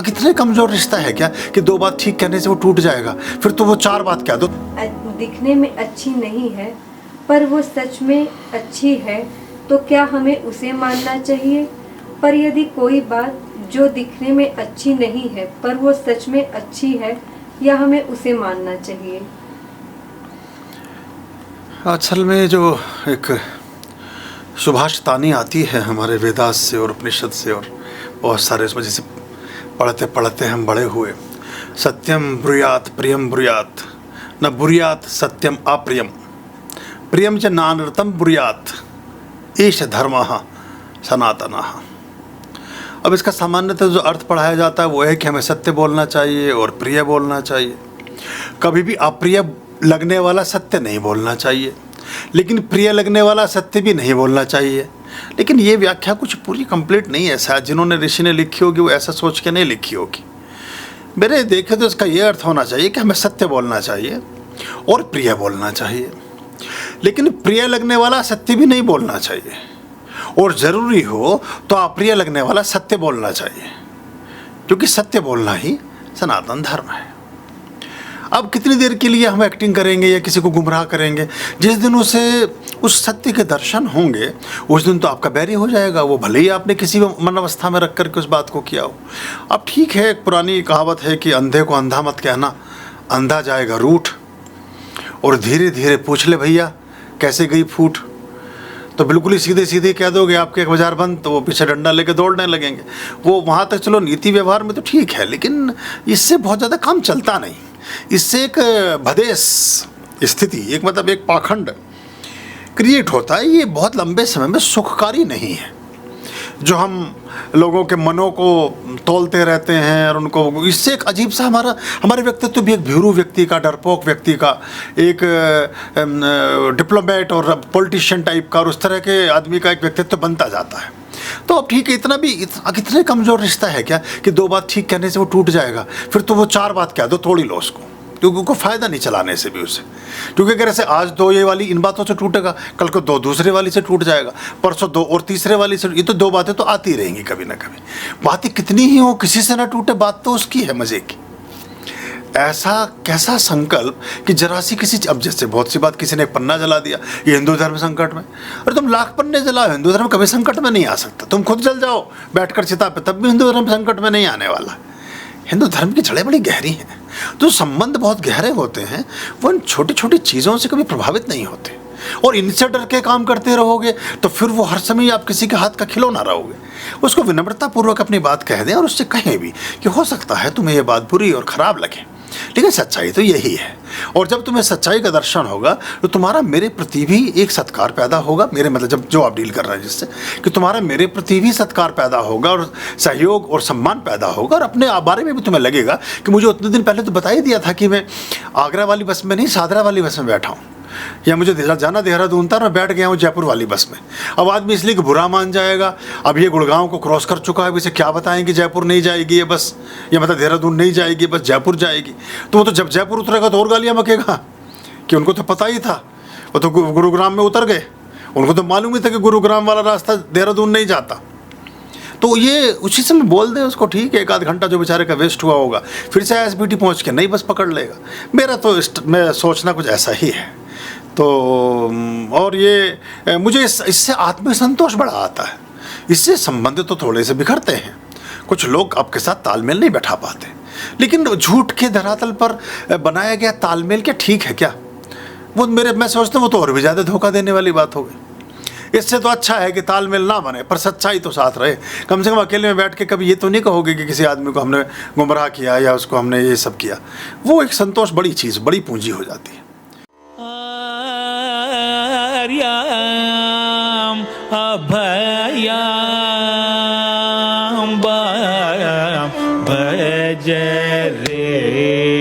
कितने कमजोर रिश्ता है क्या कि 2 बात ठीक कहने से वो टूट जाएगा, फिर तो वो 4 बात कह दो। दिखने में अच्छी नहीं है पर वो सच में अच्छी है तो क्या हमें उसे मानना चाहिए? पर यदि कोई बात जो दिखने में अच्छी नहीं है पर वो सच में अच्छी है, या हमें उसे मानना चाहिए? असल में जो एक सुभाषितानी आती है हमारे वेदास से और उपनिषद से और बहुत सारे उसमें, जैसे पढ़ते पढ़ते हम बड़े हुए, सत्यम ब्रूयात प्रियम ब्रूयात न ब्रूयात सत्यम अप्रियम प्रियम च नानृतम ब्रूयात ईश धर्मः सनातनः। अब इसका सामान्यतः जो अर्थ पढ़ाया जाता है वो है कि हमें सत्य बोलना चाहिए और प्रिय बोलना चाहिए। कभी भी अप्रिय लगने वाला सत्य नहीं बोलना चाहिए, लेकिन प्रिय लगने वाला सत्य भी नहीं बोलना चाहिए। लेकिन ये व्याख्या कुछ पूरी कंप्लीट नहीं है, शायद जिन्होंने ऋषि ने लिखी होगी वो ऐसा सोच के नहीं लिखी होगी। मेरे देखे तो इसका ये अर्थ होना चाहिए कि हमें सत्य बोलना चाहिए और प्रिय बोलना चाहिए, लेकिन प्रिय लगने वाला सत्य भी नहीं बोलना चाहिए, और ज़रूरी हो तो अप्रिय लगने वाला सत्य बोलना चाहिए, क्योंकि सत्य बोलना ही सनातन धर्म है। अब कितनी देर के लिए हम एक्टिंग करेंगे या किसी को गुमराह करेंगे? जिस दिन उसे उस सत्य के दर्शन होंगे उस दिन तो आपका बैरी हो जाएगा, वो भले ही आपने किसी मन अवस्था में रख करके उस बात को किया हो। अब ठीक है, एक पुरानी कहावत है कि अंधे को अंधा मत कहना, अंधा जाएगा रूठ, और धीरे धीरे पूछ ले भैया कैसे गई फूट। तो बिल्कुल ही सीधे सीधे कह दोगे आपके एक बाजार बंद, तो वो पीछे डंडा लेके दौड़ने लगेंगे। वो वहाँ तक चलो नीति व्यवहार में तो ठीक है, लेकिन इससे बहुत ज़्यादा काम चलता नहीं। इससे एक भदेश स्थिति, एक मतलब एक पाखंड क्रिएट होता है। ये बहुत लंबे समय में सुखकारी नहीं है। जो हम लोगों के मनों को तौलते रहते हैं और उनको, इससे एक अजीब सा हमारे व्यक्तित्व भी एक भीरू व्यक्ति का, डरपोक व्यक्ति का, एक डिप्लोमेट और पॉलिटिशियन टाइप का और उस तरह के आदमी का एक व्यक्तित्व बनता जाता है। तो अब ठीक है, कितने कमज़ोर रिश्ता है क्या कि 2 बात ठीक कहने से वो टूट जाएगा, फिर तो वो 4 बात कह दो, तोड़ ही लो उसको, क्योंकि उनको फ़ायदा नहीं चलाने से भी उसे। क्योंकि अगर ऐसे आज 2 ये वाली इन बातों से टूटेगा, कल को 2 दूसरे वाली से टूट जाएगा, परसों 2 और तीसरे वाली से, ये तो 2 बातें तो आती रहेंगी कभी ना कभी। बातें कितनी ही हो, किसी से ना टूटे, बात तो उसकी है मज़े की। ऐसा कैसा संकल्प कि जरा सी किसी, अब जैसे बहुत सी बात, किसी ने एक पन्ना जला दिया, ये हिंदू धर्म संकट में। अरे तुम लाख पन्ने जलाओ, हिंदू धर्म कभी संकट में नहीं आ सकता। तुम खुद जल जाओ बैठकर चिता पे, तब भी हिंदू धर्म संकट में नहीं आने वाला। हिंदू धर्म की जड़ें बड़ी गहरी हैं, तो संबंध बहुत गहरे होते हैं, वो इन छोटी छोटी चीज़ों से कभी प्रभावित नहीं होते। और इनसे डर के काम करते रहोगे तो फिर वो हर समय आप किसी के हाथ का खिलौना रहोगे। उसको विनम्रतापूर्वक अपनी बात कह दें और उससे कहें भी कि हो सकता है तुम्हें ये बात बुरी और ख़राब लगे, लेकिन सच्चाई तो यही है। और जब तुम्हें सच्चाई का दर्शन होगा तो तुम्हारा मेरे प्रति भी एक सत्कार पैदा होगा। मेरे मतलब जब जो आप डील कर रहे हैं जिससे, कि तुम्हारा मेरे प्रति भी सत्कार पैदा होगा और सहयोग और सम्मान पैदा होगा। और अपने बारे में भी तुम्हें लगेगा कि मुझे उतने दिन पहले तो बता ही दिया था कि मैं आगरा वाली बस में नहीं, सादरा वाली बस में बैठा हूँ, या मुझे जाना देहरादून था और मैं बैठ गया हूँ जयपुर वाली बस में। अब आदमी इसलिए कि बुरा मान जाएगा, अब ये गुड़गांव को क्रॉस कर चुका है, अब इसे क्या बताएं कि जयपुर नहीं जाएगी ये बस, या मतलब देहरादून नहीं जाएगी बस, जयपुर जाएगी। तो वो तो जब जयपुर उतरेगा तो और गालियाँ बकेगा कि उनको तो पता ही था, वो तो गुरुग्राम में उतर गए, उनको तो मालूम ही था कि गुरुग्राम वाला रास्ता देहरादून नहीं जाता। तो ये उसी समय बोल दें उसको, ठीक है, 1 आध घंटा जो बेचारे का वेस्ट हुआ होगा, फिर से ISBT पहुँच के नई बस पकड़ लेगा। मेरा तो मैं सोचना कुछ ऐसा ही है। तो और ये मुझे इससे आत्मसंतोष बड़ा आता है। इससे संबंध तो थोड़े से बिखरते हैं, कुछ लोग आपके साथ तालमेल नहीं बैठा पाते, लेकिन झूठ के धरातल पर बनाया गया तालमेल क्या ठीक है क्या? वो मैं सोचता हूँ वो तो और भी ज़्यादा धोखा देने वाली बात हो गई। इससे तो अच्छा है कि तालमेल ना बने पर सच्चाई तो साथ रहे। कम से कम अकेले में बैठ के कभी ये तो नहीं कहोगे कि किसी आदमी को हमने गुमराह किया या उसको हमने ये सब किया। वो एक संतोष बड़ी चीज़, बड़ी पूंजी हो जाती है। अभयां भज रे